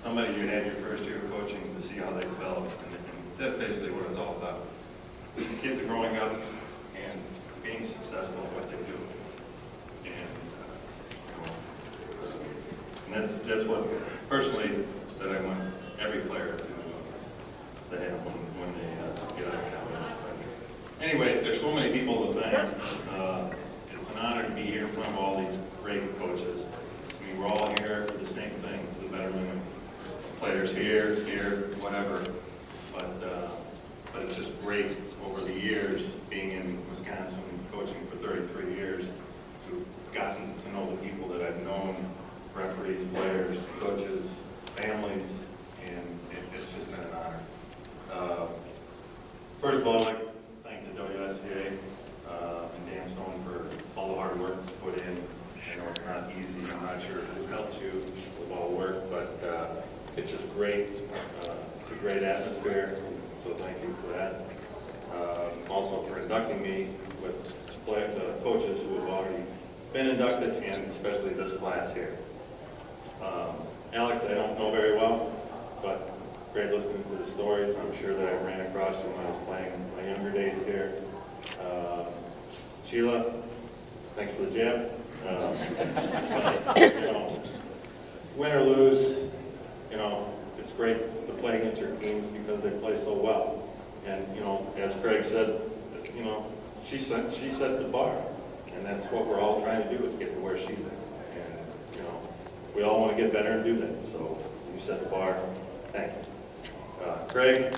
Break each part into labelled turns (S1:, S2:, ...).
S1: somebody you had your first year of coaching to see how they develop, and that's basically what it's all about. The kids are growing up and being successful at what they do, and that's what personally that I want every player to have when they get out of college. But anyway, there's so many people to thank. It's an honor to be here in front of all these great coaches. I mean, we're all here for the same thing, the betterment of players here, whatever. But it's just great over the years, being in Wisconsin, coaching for 33 years, to have gotten to know the people that I've known, referees, players, coaches, families, and it's just been an honor. First of all, I'd like to thank the WSCA and Dan Stone for all the hard work to put in. I know it's not easy. I'm not sure who helped you with all the work, but it's just great. It's a great atmosphere, so thank you for that. Also for inducting me with coaches who have already been inducted, and especially this class here. Alex, I don't know very well, but great listening to the stories. I'm sure that I ran across you when I was playing my younger days here. Sheila, thanks for the jab. Win or lose, it's great to play against your teams because they play so well. And as Craig said, she set the bar, and that's what we're all trying to do, is get to where she's at. And we all want to get better and do that. So you set the bar. Thank you, Craig.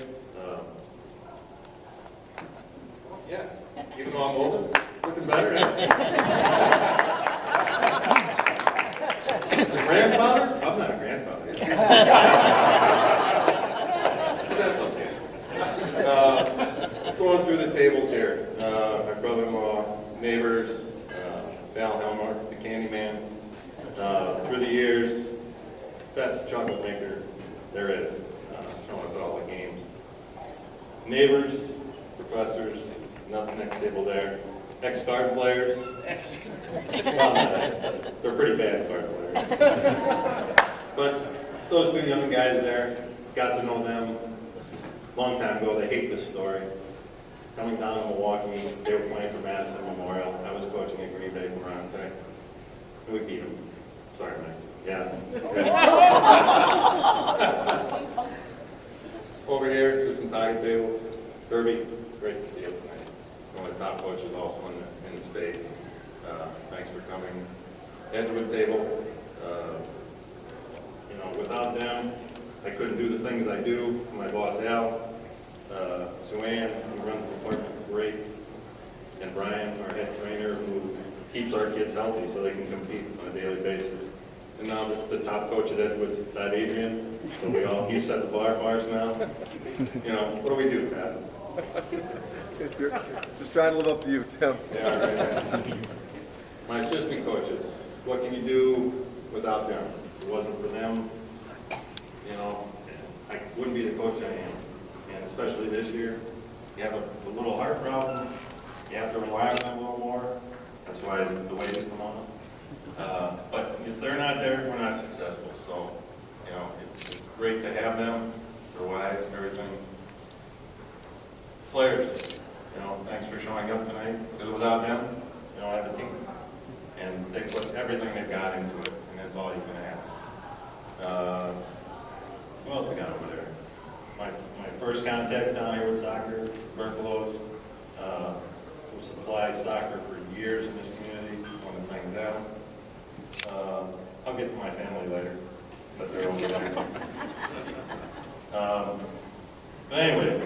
S1: Yeah, even though I'm older, looking better. Grandfather? I'm not a grandfather. But that's okay. Going through the tables here, my brother-in-law, neighbors, Val Helmer, the candy man. Through the years, best chocolate maker there is, showing up at all the games. Neighbors, professors, nothing next table there. Ex-card players. Well, not ex, but they're pretty bad card players. But those two young guys there, got to know them a long time ago. They hate this story. Coming down to Milwaukee, they were playing for Madison Memorial. I was coaching at Green Bay for Ron. We beat them. Sorry, Mike. Yeah. Over here, just entire table. Kirby, great to see you tonight. One of the top coaches also in the state. Thanks for coming. Edgewood table. Without them, I couldn't do the things I do. My boss Al, Sue Ann, who runs the department, great, and Brian, our head trainer, who keeps our kids healthy so they can compete on a daily basis. And now the top coach at Edgewood, Todd Adrian, so he set the bars now. What do we do, Todd?
S2: Just trying to live up to you, Tim.
S1: Yeah, right. My assistant coaches, what can you do without them? If it wasn't for them, I wouldn't be the coach I am. And especially this year, you have a little heart problem, you have to rely on them a little more. That's why the weights come on. But if they're not there, we're not successful. So, it's great to have them, their wives, everything. Players, thanks for showing up tonight. Because without them, I have a team. And they put everything they've got into it, and that's all you can ask. Who else we got over there? My first contacts down here with soccer, Berkelos, who supplied soccer for years in this community. I want to thank them. I'll get to my family later, but they're over there. But anyway,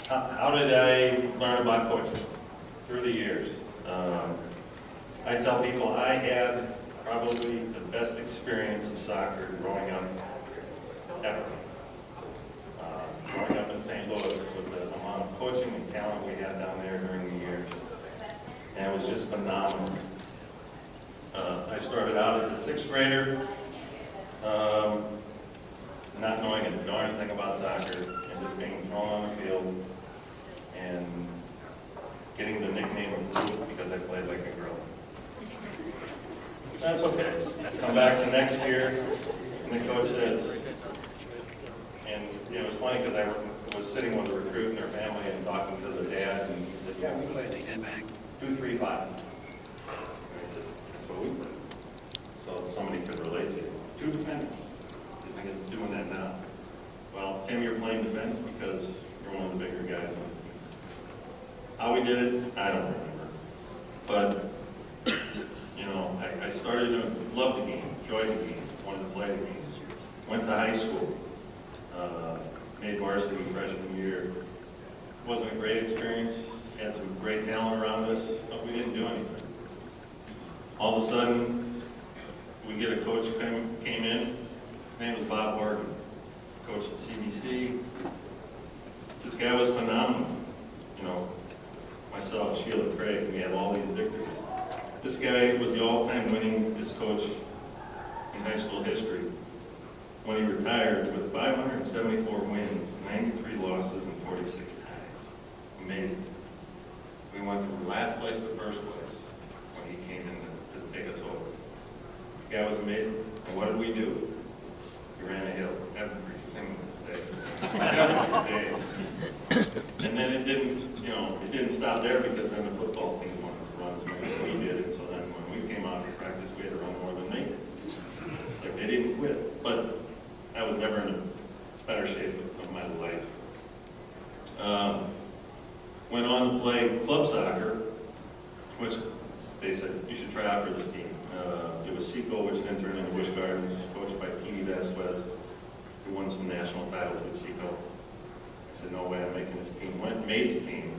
S1: how did I learn about coaching? Through the years. I tell people I had probably the best experience of soccer growing up ever. Growing up in St. Louis with the amount of coaching and talent we had down there during the years. And it was just phenomenal. I started out as a sixth grader, not knowing a darn thing about soccer, and just being thrown on the field and getting the nickname of Blue because I played like a girl. That's okay. Come back the next year, And the coach says, and it was funny because I was sitting with a recruit and their family and talking to their dad, and he said, yeah, we play 2-3-5. And I said, that's what we play. So somebody could relate to it. 2 defenders. You think of doing that now? Well, Tim, you're playing defense because you're one of the bigger guys on the team. How we did it, I don't remember. But, I started to love the game, enjoy the game, wanted to play the game. Went to high school, made varsity freshman year. Wasn't a great experience, had some great talent around us, but we didn't do anything. All of a sudden, we get a coach came in, his name was Bob Morgan, coach at CBC. This guy was phenomenal. Myself, Sheila, Craig, we have all these victories. This guy was the all-time winningest coach in high school history. When he retired with 574 wins, 93 losses, and 46 ties. Amazing. We went from last place to first place when he came in to take us over. The guy was amazing. And what did we do? We ran a hill every single day. Every day. And then it didn't stop there because then the football team wanted to run as much as we did. And so then when we came out to practice, we had to run more than they did. It's like they didn't quit. But I was never in a better shape of my life. Went on to play club soccer, which they said, you should try out for this team. It was Seco, which then turned into Busch Gardens, coached by Petey Vasquez, who won some national titles with Seco. I said, no way I'm making this team. Made the team.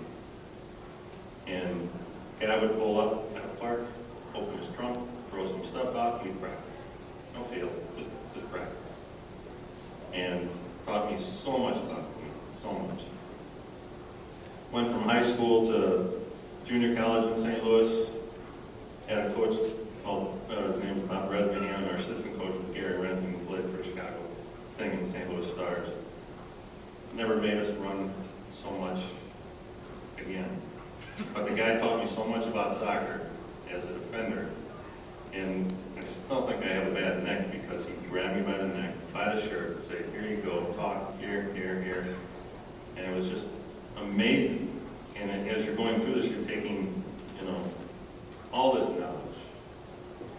S1: And guy would pull up at a park, open his trunk, throw some stuff out, we'd practice. No field, just practice. And taught me so much about the game, so much. Went from high school to junior college in St. Louis. Had a coach called, his name was Bob Bresnahan, our assistant coach was Gary Renton, who played for Chicago, thing in St. Louis Stars. Never made us run so much again. But the guy taught me so much about soccer as a defender. And I still think I have a bad neck because he grabbed me by the neck, by the shirt, say, here you go, talk, here. And it was just amazing. And as you're going through this, you're taking, all this knowledge.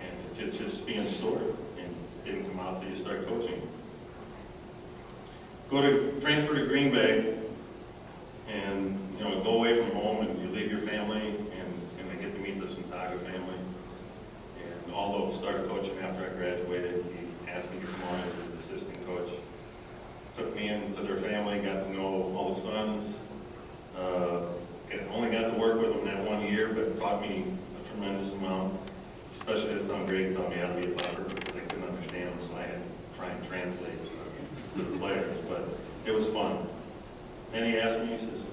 S1: And it's just being stored and didn't come out till you start coaching. Transfer to Green Bay and, go away from home and you leave your family and I get to meet the Santaga family. And although I started coaching after I graduated, he asked me to come on as his assistant coach. Took me into their family, got to know all the sons. Only got to work with them that 1 year, but taught me a tremendous amount. Especially this time, Greg taught me how to be a buffer because I couldn't understand them, so I had to try and translate to the players. But it was fun. Then he asked me, he says,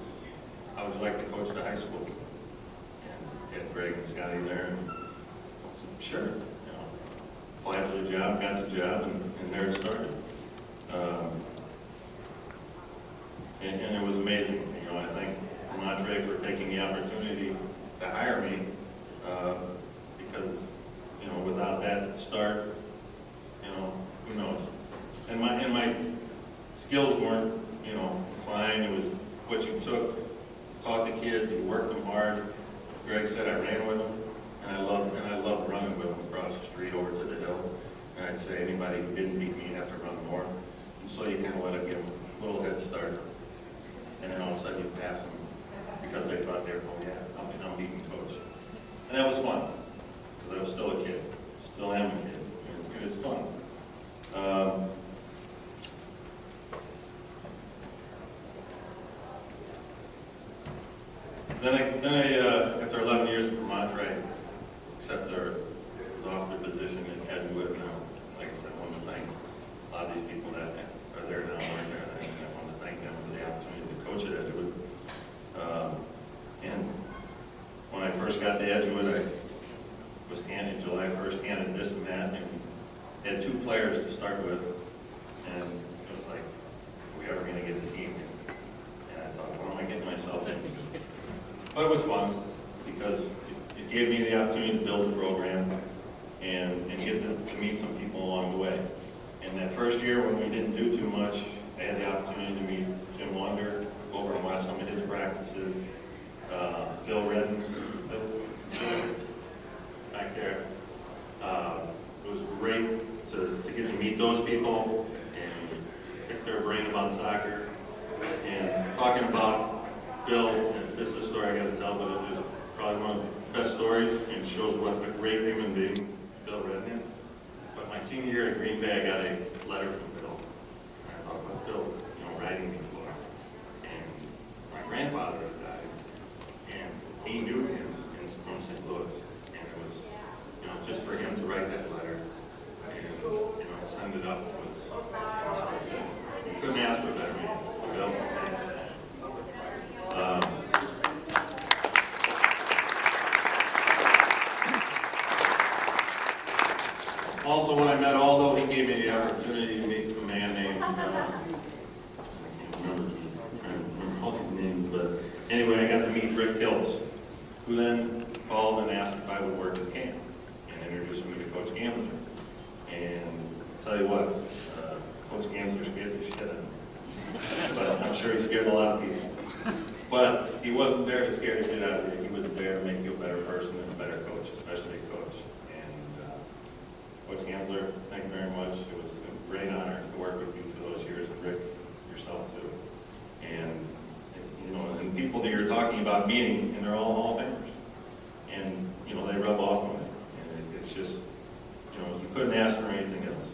S1: how would you like to coach the high school? And had Greg and Scotty there, and I said, sure. Applied for the job, got the job, and there it started. And it was amazing. I thank Montre for taking the opportunity to hire me because, without that start, who knows? And my skills weren't, fine. It was what you took, taught the kids, you worked them hard. Greg said I ran with them, and I loved running with them across the street over to the hill. And I'd say anybody who didn't beat me had to run more. And so you kind of let them give them a little head start. And then all of a sudden you pass them because they thought they were, oh yeah, I'm beating coach. And that was fun, because I was still a kid, still am a kid, and it's fun. Then I after 11 years at Montre, except was offered a position in Edgewood, and like I said, I want to thank a lot of these people that are there now, and I want to thank them for the opportunity to coach at Edgewood. And when I first got to Edgewood, I was handed July 1st, handed this and that, and had 2 players to start with, and it was like, are we ever going to get a team? And I thought, what am I getting myself into? But it was fun, because it gave me the opportunity to build a program and get to meet some people along the way. And that first year when we didn't do too much, I had the opportunity to meet Jim Wander, go over and watch some of his practices. Bill Redden, back there. It was great to get to meet those people and pick their brain about soccer. And talking about Bill, and this is a story I got to tell, but it was probably one of the best stories and shows what a great human being Bill Redden is. But my senior year at Green Bay, I got a letter from Bill. And I thought, what's Bill, writing me for? And my grandfather had died, and he knew him from St. Louis, and it was, just for him to write that letter and send it up was, that's what I said. You couldn't ask for a better man. So Bill, also, when I met Aldo, he gave me the opportunity to meet a man named, I can't remember all the names, but anyway, I got to meet Rick Hills, who then called and asked if I would work his camp, and introduced me to Coach Gamsler. And I'll tell you what, Coach Gamsler scared the shit out of me. But I'm sure he scared a lot of people. But he wasn't there to scare the shit out of you. He was there to make you a better person and a better coach, especially a coach. Coach Gamsler, thank you very much. It was a great honor to work with you through those years, and Rick, yourself too. And and people that you're talking about meeting, and they're all Hall of Famers. And they rub off on it. And it's just, you couldn't ask for anything else.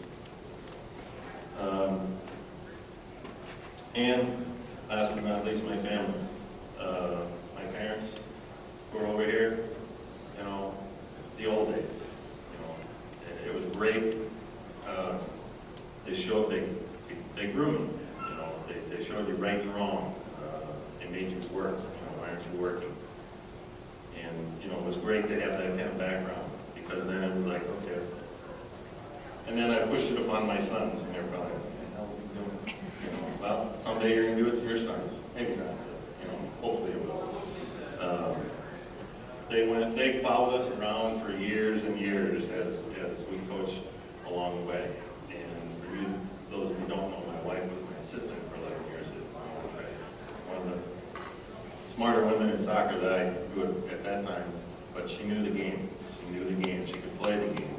S1: And last but not least, my family. My parents who are over here, the old days. It was great. They grew me. They showed you right and wrong. They made you work. Why aren't you working? And it was great to have that kind of background, because then it was like, okay. And then I pushed it upon my sons, and they're probably like, what the hell is he doing? Well, someday you're gonna do it to your sons. Maybe not. Hopefully it will. They followed us around for years and years as we coached along the way. And for you, those of you who don't know, my wife was my assistant for 11 years at one of the smarter women in soccer that I knew at that time. But she knew the game. She knew the game. She could play the game.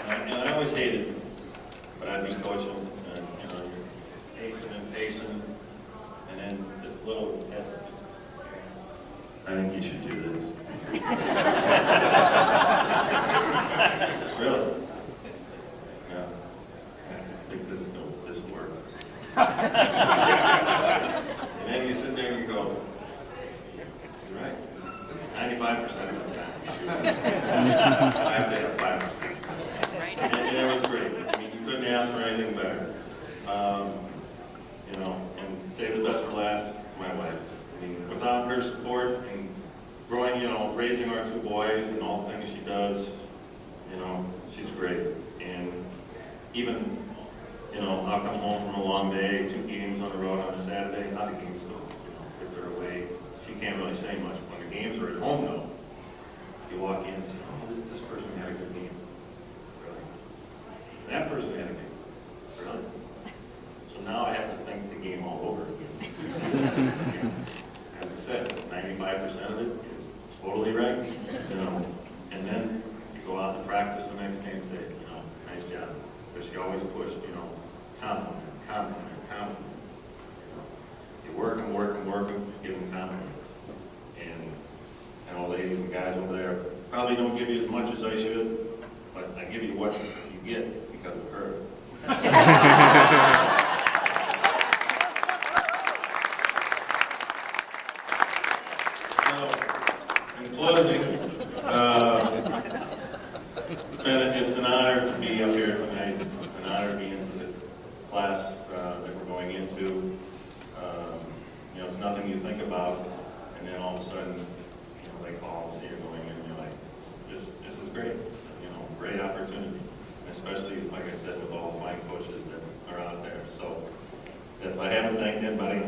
S1: And I always hated, but I'd be coaching. Pacing, and then this little head. I think you should do this. Really? Yeah. I think this will work. And then you sit there and you go, this is right. 95% of the time. I have to have 5%. And it was great. I mean, you couldn't ask for anything better. And save the best for last, it's my wife. I mean, without her support and growing, raising our two boys and all the things she does, she's great. And even, I'll come home from a long day, 2 games on the road on a Saturday, not the games though, if they're away. She can't really say much. When the games are at home though, you walk in and say, oh, this person had a good game. Really? That person had a game. Really? So now I have to think the game all over again. As I said, 95% of it is totally right, And then you go out and practice the next day and say, nice job. But she always pushed, compliment. You work and give them compliments. And ladies and guys over there probably don't give you as much as I should, but I give you what you get because of her. In closing, it's an honor to be up here tonight. It's an honor to be into the class that we're going into. It's nothing you think about, and then all of a sudden, they call and say you're going in, and you're like, this is great. It's a great opportunity, especially, like I said, with all the fine coaches that are out there. So, if I haven't thanked anybody,